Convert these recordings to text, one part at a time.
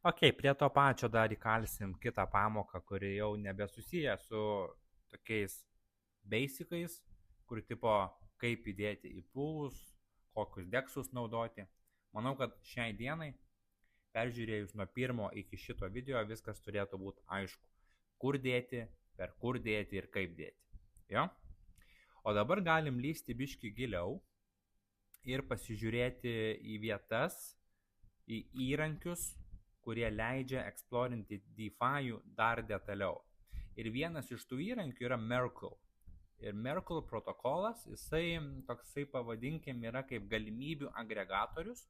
Ok, prie to pačio dar įkalsim kitą pamoką, kuri jau nebesusiję su tokiais basicais, kur tipo kaip įdėti į pūlus, kokius deksus naudoti. Manau, kad šiai dienai, peržiūrėjus nuo pirmo iki šito video, viskas turėtų būti aišku. Kur dėti, per kur dėti ir kaip dėti. Jo? O dabar galim lysti biški giliau ir pasižiūrėti į vietas, į įrankius, kurie leidžia eksplorinti DeFi dar detaliau. Ir vienas iš tų įrankių yra Merkle. Ir Merkle protokolas, jisai toksai pavadinkim yra kaip galimybių agregatorius,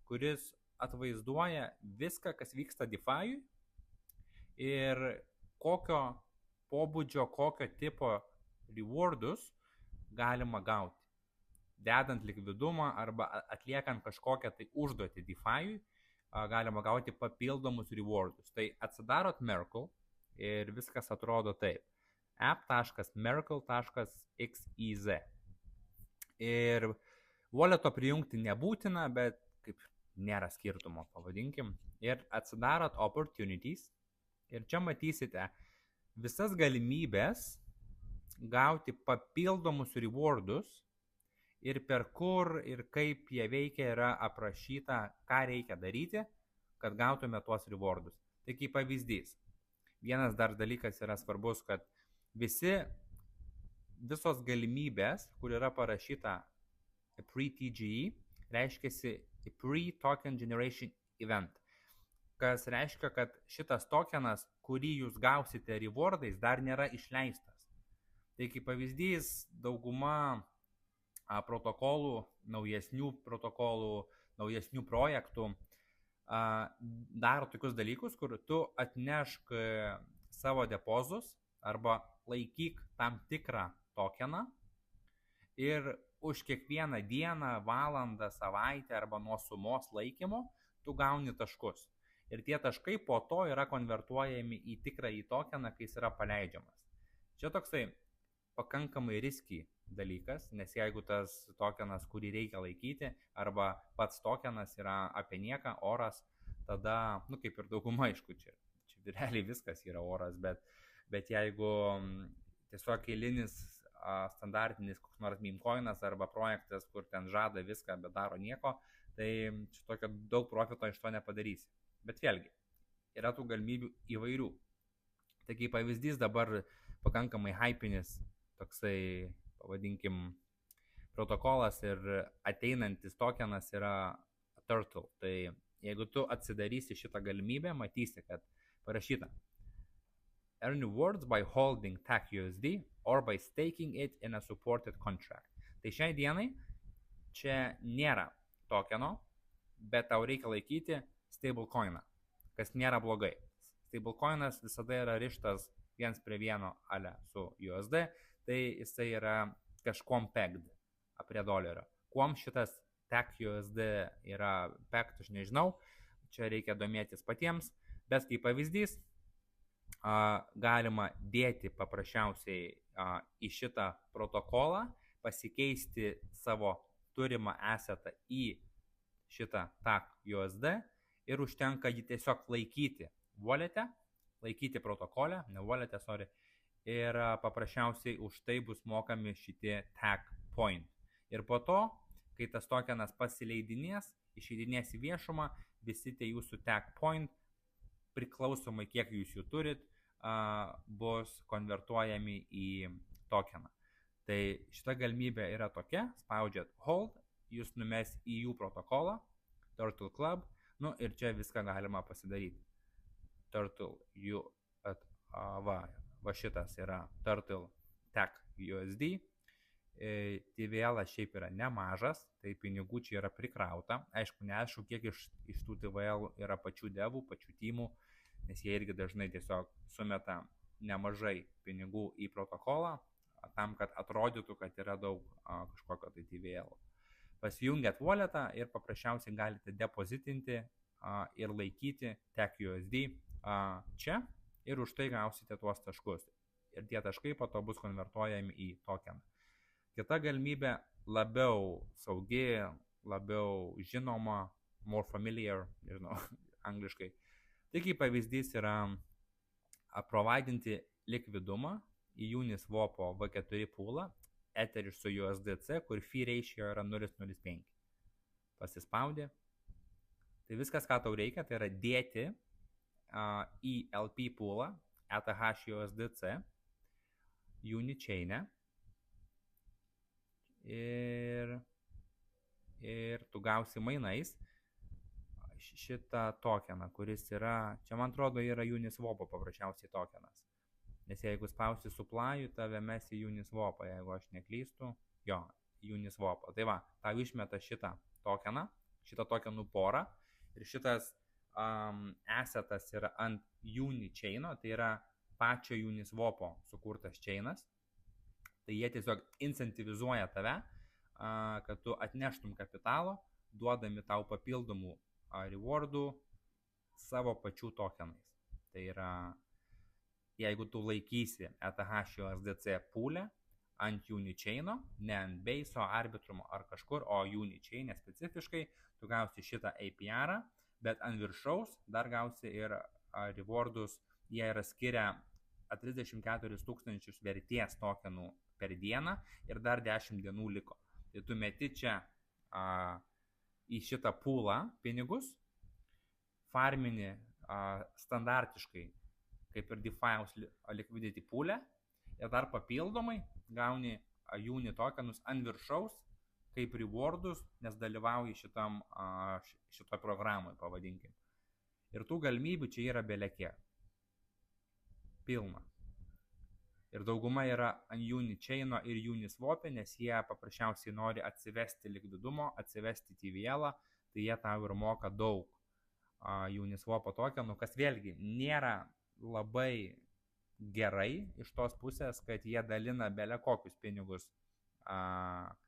kuris atvaizduoja viską, kas vyksta DeFi ir kokio pobūdžio, kokio tipo rewardus galima gauti. Dedant likvidumą arba atliekant kažkokią tai užduotį DeFi, galima gauti papildomus rewardus. Tai atsidarot Merkle ir viskas atrodo taip. app.merkle.xyz. Ir walleto prijungti nebūtina, bet kaip nėra skirtumo, pavadinkim. Ir atsidarot opportunities ir čia matysite visas galimybės gauti papildomus rewardus ir per kur ir kaip jie veikia yra aprašyta, ką reikia daryti, kad gautume tuos rewardus. Tai kaip pavyzdys. Vienas dar dalykas yra svarbus, kad visos galimybės, kur yra parašyta pre-TGE, reiškiasi pre-token generation event. Kas reiškia, kad šitas tokenas, kurį jūs gausite rewardais, dar nėra išleistas. Tai kaip pavyzdys, dauguma protokolų, naujesnių projektų daro tokius dalykus, kur tu atnešk savo depozus arba laikyk tam tikrą tokeną ir už kiekvieną dieną, valandą, savaitę arba nuo sumos laikymo tu gauni taškus. Ir tie taškai po to yra konvertuojami į tikrąjį tokeną, kai jis yra paleidžiamas. Čia toksai pakankamai riski dalykas, nes jeigu tas tokenas, kurį reikia laikyti, arba pats tokenas yra apie nieką, oras, tada, kaip ir dauguma, aišku, čia realiai viskas yra oras, bet jeigu tiesiog eilinis standartinis koks nors meme coinas arba projektas, kur ten žada viską, bet daro nieko, tai čia tokio daug profito iš to nepadarysi. Bet vėlgi, yra tų galimybių įvairių. Tai kaip pavyzdys dabar pakankamai hypinis toksai, pavadinkim, protokolas ir ateinantis tokenas yra Turtle. Tai jeigu tu atsidarysi šitą galimybę, matysi, kad parašyta earn rewards by holding TAC-USD or by staking it in a supported contract. Tai šiai dienai čia nėra tokeno, bet tau reikia laikyti stablecoiną, kas nėra blogai. Stablecoinas visada yra rištas 1:1 ale su USD, tai jisai yra kažkuom pegged prie dolerio. Kuom šitas TAC-USD yra pegged, aš nežinau, čia reikia domėtis patiems, bet kaip pavyzdys, galima dėti paprasčiausiai į šitą protokolą, pasikeisti savo turimą assetą į šitą TAC-USD ir užtenka jį tiesiog laikyti wallete, laikyti protokole, ne wallete, sorry, ir paprasčiausiai už tai bus mokami šitie TAC point. Ir po to, kai tas tokenas pasileidinės, išeidinės į viešumą, visi tie jūsų TAC point, priklausomai kiek jūs jų turit, bus konvertuojami į tokeną. Tai šita galimybė yra tokia, spaudžiat hold, jūs numes į jų protokolą, Turtle Club, ir čia viską galima pasidaryti. Turtle, va šitas yra Turtle TAC-USD, TVL šiaip yra nemažas, tai pinigų čia yra prikrauta. Aišku, neaišku, kiek iš tų TVL yra pačių devų, pačių teamų, nes jie irgi dažnai tiesiog sumeta nemažai pinigų į protokolą, tam, kad atrodytų, kad yra daug kažkokio tai TVL. Pasijungiat walletą ir paprasčiausiai galite depozitinti ir laikyti TAC-USD čia ir už tai gausite tuos taškus. Ir tie taškai po to bus konvertuojami į tokeną. Kita galimybė labiau saugi, labiau žinoma, more familiar, nežinau, angliškai, Tai kaip pavyzdys yra providinti likvidumą į Uniswapo V4 poolą, Ethereum su USDC, kur fee ratio yra 0,05. Pasispaudė. Tai viskas, ką tau reikia, tai yra dėti į LP poolą ETH USDC Unichain'e ir tu gausi mainais šitą tokeną, kuris yra, čia man atrodo yra Uniswapo paprasčiausiai tokenas. Nes jeigu spausi supply, tave mes į Uniswapą, jeigu aš neklystu, jo, Uniswapą. Tai va, tau išmeta šitą tokeną, šitą tokenų porą ir šitas assetas yra ant Unichain'o, tai yra pačio Uniswapo sukurtas chainas. Tai jie tiesiog incentivizuoja tave, kad tu atneštum kapitalo, duodami tau papildomų rewardų savo pačių tokenais. Tai yra, jeigu tu laikysi ETH USDC pool'e ant Unichain'o, ne ant Base'o, Arbitrumo ar kažkur, o Unichain'e specifiškai, tu gausi šitą APR, bet ant viršaus dar gausi ir rewardus, jie yra skiria 34 000 vertės tokenų per dieną ir dar 10 dienų liko. Tai tu meti čia į šitą poolą pinigus, farmini standartiškai, kaip ir DeFi liquidity pool'e, ir dar papildomai gauni Uni tokenus ant viršaus kaip rewardus, nes dalyvauji šitoj programai, pavadinkim. Ir tų galimybių čia yra belekiek. Pilna. Ir dauguma yra ant Unichain'o ir Uniswap'e, nes jie paprasčiausiai nori atsivesti likvidumo, atsivesti TVL'ą, tai jie tau ir moka daug Uniswapo tokenų, kas vėlgi nėra labai gerai iš tos pusės, kad jie dalina bele kokius pinigus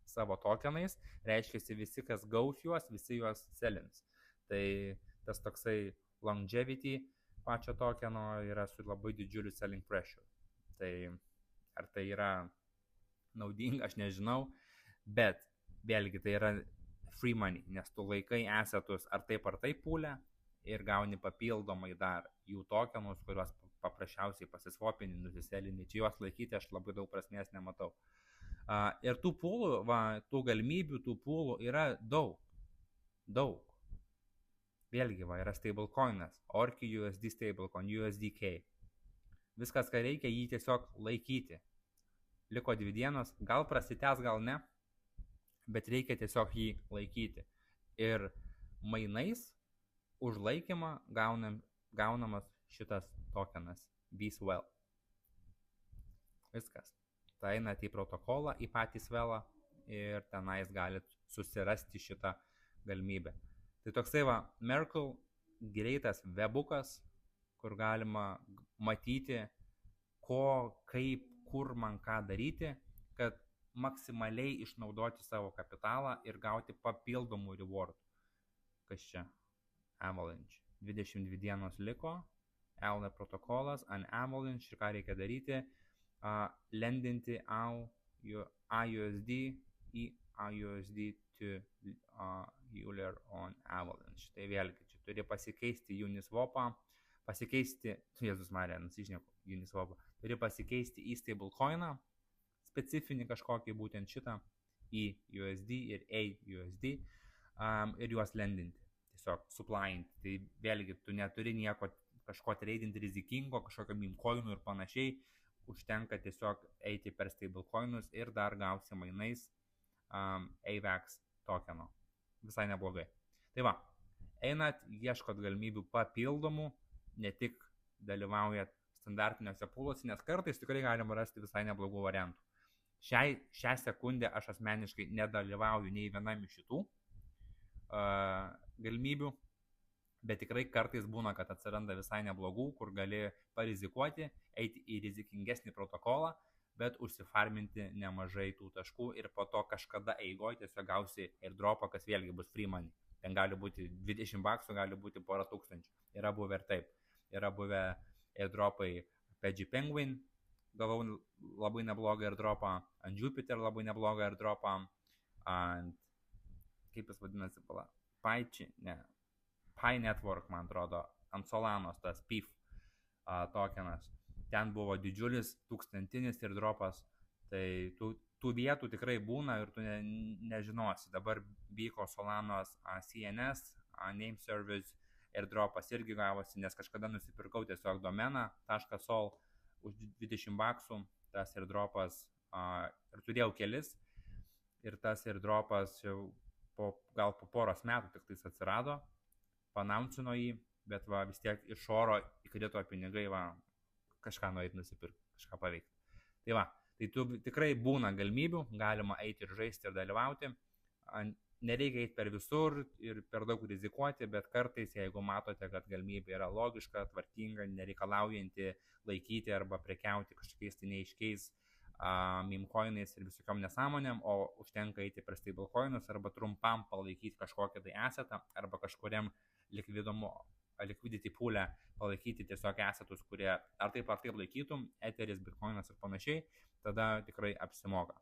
savo tokenais, reiškia visi, kas gaus juos, visi juos selins. Tai tas toksai longevity pačio tokeno yra su labai didžiuliu selling pressure. Tai ar tai yra naudinga, aš nežinau, bet vėlgi tai yra free money, nes tu laikai assetus ar taip pool'e ir gauni papildomai dar jų tokenus, kuriuos paprasčiausiai pasiswapini, nusiselini. Čia juos laikyti aš labai daug prasmės nematau. Ir tų poolų, tų galimybių, tų poolų yra daug. Vėlgi, yra stablecoinas, Orki USD stablecoin, USDK. Viskas, ką reikia, jį tiesiog laikyti. Liko 2 dienos, gal prasitęs, gal ne, bet reikia tiesiog jį laikyti. Ir mainais už laikymą gaunamas šitas tokenas, Be Swell. Viskas. Tai einat į protokolą, į patį Swellą ir tenais galit susirasti šitą galimybę. Tai toksai Merkle greitas webukas, kur galima matyti, ko, kaip, kur man ką daryti, kad maksimaliai išnaudoti savo kapitalą ir gauti papildomų rewardų. Kas čia? Avalanche. 22 dienos liko. ELNA protokolas ant Avalanche ir ką reikia daryti? Lendinti AUSD į AUSD to Euler on Avalanche. Tai vėlgi, čia turi pasikeisti Uniswapą, turi pasikeisti į stablecoiną, specifinį kažkokį būtent šitą, į USD ir AUSD ir juos lendinti, tiesiog supplyinti. Tai vėlgi, tu neturi nieko kažko tradinti rizikingo, kažkokio meme-coinų ir panašiai, užtenka tiesiog eiti per stablecoinus ir dar gausi mainais AVAX tokeno. Visai neblogai. Tai va, einat, ieškot galimybių papildomų, ne tik dalyvaujat standartiniuose pooluose, nes kartais tikrai galima rasti visai neblogų variantų. Šią sekundę aš asmeniškai nedalyvauju nei vienam iš šitų galimybių, bet tikrai kartais būna, kad atsiranda visai neblogų, kur gali parizikuoti, eiti į rizikingesnį protokolą, bet užsifarminti nemažai tų taškų ir po to kažkada eigoje tiesiog gausi airdropą, kas vėlgi bus free money. Ten gali būti 20 baksų, gali būti porą tūkstančių. Yra buvę ir taip. Yra buvę airdropai PG Penguin, gavau labai neblogą airdropą, ant Jupiter labai neblogą airdropą, ant, kaip jis vadinasi, Pi Network, man atrodo, ant Solanos, tas PIF tokenas. Ten buvo didžiulis tūkstantinis airdropas, tai tų vietų tikrai būna ir tu nežinosi. Dabar vyko Solanos CNS, name service airdropas irgi gavosi, nes kažkada nusipirkau tiesiog domeną .sol už 20 baksų, tas airdropas ir turėjau kelis ir tas airdropas jau gal po poros metų tik tais atsirado, panauncino jį, bet va vis tiek iš oro įkrito pinigai, va kažką nueit nusipirkti, kažką paveikti. Tai va, tai tikrai būna galimybių, galima eiti ir žaisti ir dalyvauti, nereikia eiti per visur ir per daug rizikuoti, bet kartais, jeigu matote, kad galimybė yra logiška, tvarkinga, nereikalaujanti laikyti arba prekiauti kažkokiais tai neiškiais meme-coinais ir visokiom nesąmonėm, o užtenka eiti per stablecoinus arba trumpam palaikyti kažkokią tai assetą arba kažkuriam liquidity pool'e palaikyti tiesiog assetus, kurie ar taip laikytum, Etheris, Bitcoinas ir panašiai, tada tikrai apsimoka.